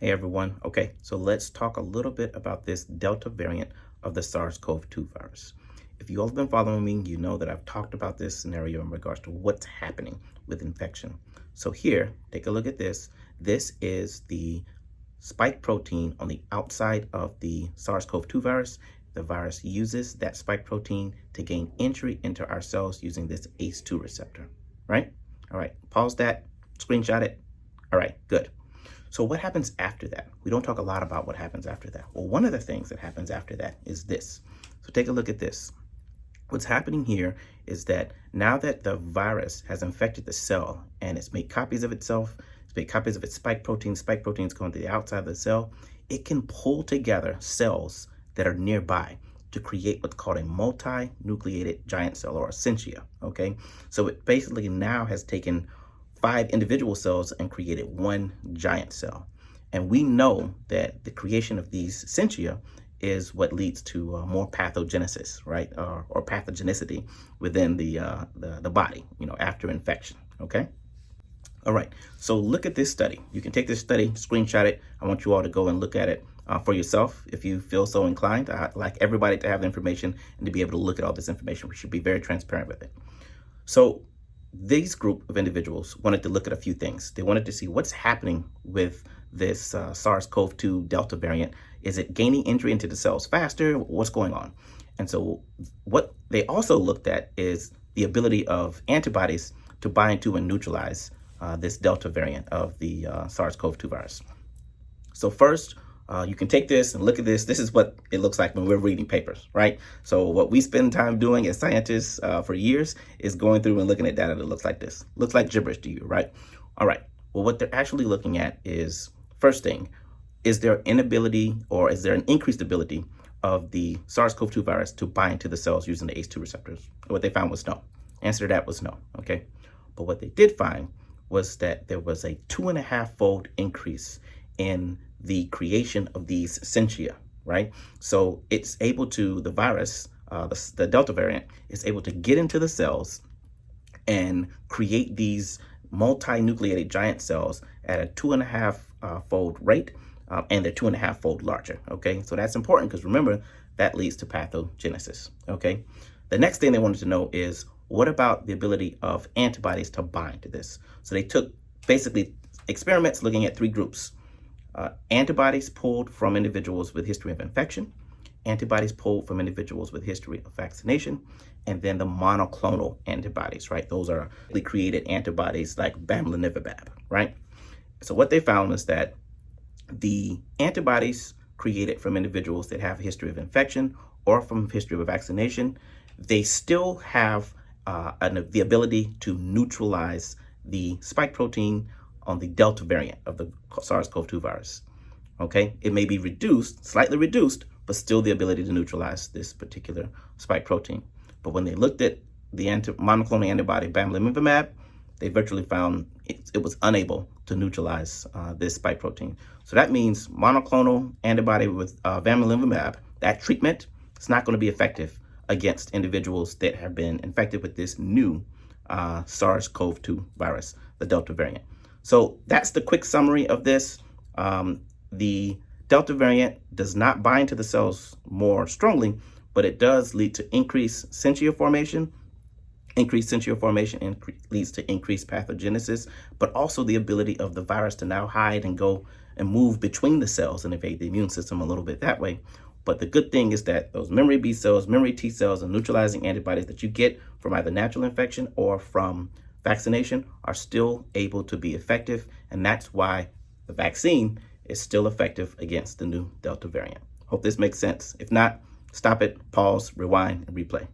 Hey everyone. Okay, so let's talk a little bit about this Delta variant of the SARS-CoV-2 virus. If you all have been following me, you know that I've talked about this scenario in regards to what's happening with infection. So here, take a look at this. This is the spike protein on the outside of the SARS-CoV-2 virus. The virus uses that spike protein to gain entry into our cells using this ACE2 receptor, right? All right, pause that, screenshot it. All right, good. So what happens after that? We don't talk a lot about what happens after that. Well, one of the things that happens after that is this. So take a look at this. What's happening here is that now that the virus has infected the cell and it's made copies of itself, it's made copies of its spike proteins going to the outside of the cell, it can pull together cells that are nearby to create what's called a multi-nucleated giant cell, or a syncytia, okay? So it basically now has taken 5 individual cells and created one giant cell. And we know that the creation of these syncytia is what leads to more pathogenesis, right? Or pathogenicity within the body, after infection, okay? All right, so look at this study. You can take this study, screenshot it. I want you all to go and look at it for yourself if you feel so inclined. I'd like everybody to have the information and to be able to look at all this information. We should be very transparent with it. So this group of individuals wanted to look at a few things. They wanted to see what's happening with this SARS-CoV-2 Delta variant. Is it gaining entry into the cells faster? What's going on? And so what they also looked at is the ability of antibodies to bind to and neutralize this Delta variant of the SARS-CoV-2 virus. So first, you can take this and look at this. This is what it looks like when we're reading papers, right? So what we spend time doing as scientists for years is going through and looking at data that looks like this. Looks like gibberish to you, right? All right. Well, what they're actually looking at is, first thing, is there inability or is there an increased ability of the SARS-CoV-2 virus to bind to the cells using the ACE2 receptors? What they found was no. Answer to that was no, okay? But what they did find was that there was a 2.5-fold increase in the creation of these syncytia, right? So it's able to, the virus, the Delta variant, is able to get into the cells and create these multi-nucleated giant cells at a 2.5-fold rate, and they're 2.5-fold larger, okay? So that's important because remember, that leads to pathogenesis, okay? The next thing they wanted to know is, what about the ability of antibodies to bind to this? So they took basically experiments looking at 3 groups. Antibodies pulled from individuals with history of infection, antibodies pulled from individuals with history of vaccination, and then the monoclonal antibodies, right? Those are created antibodies like bamlanivimab, right? So what they found is that the antibodies created from individuals that have a history of infection or from history of vaccination, they still have the ability to neutralize the spike protein on the Delta variant of the SARS-CoV-2 virus, okay? It may be reduced, slightly reduced, but still the ability to neutralize this particular spike protein. But when they looked at the monoclonal antibody bamlanivimab, they virtually found it was unable to neutralize this spike protein. So that means monoclonal antibody with bamlanivimab, that treatment, is not going to be effective against individuals that have been infected with this new SARS-CoV-2 virus, the Delta variant. So that's the quick summary of this. The Delta variant does not bind to the cells more strongly, but it does lead to increased syncytia formation. Increased syncytia formation leads to increased pathogenesis, but also the ability of the virus to now hide and go and move between the cells and evade the immune system a little bit that way. But the good thing is that those memory B cells, memory T cells, and neutralizing antibodies that you get from either natural infection or from vaccination are still able to be effective, and that's why the vaccine is still effective against the new Delta variant. Hope this makes sense. If not, stop it, pause, rewind, and replay.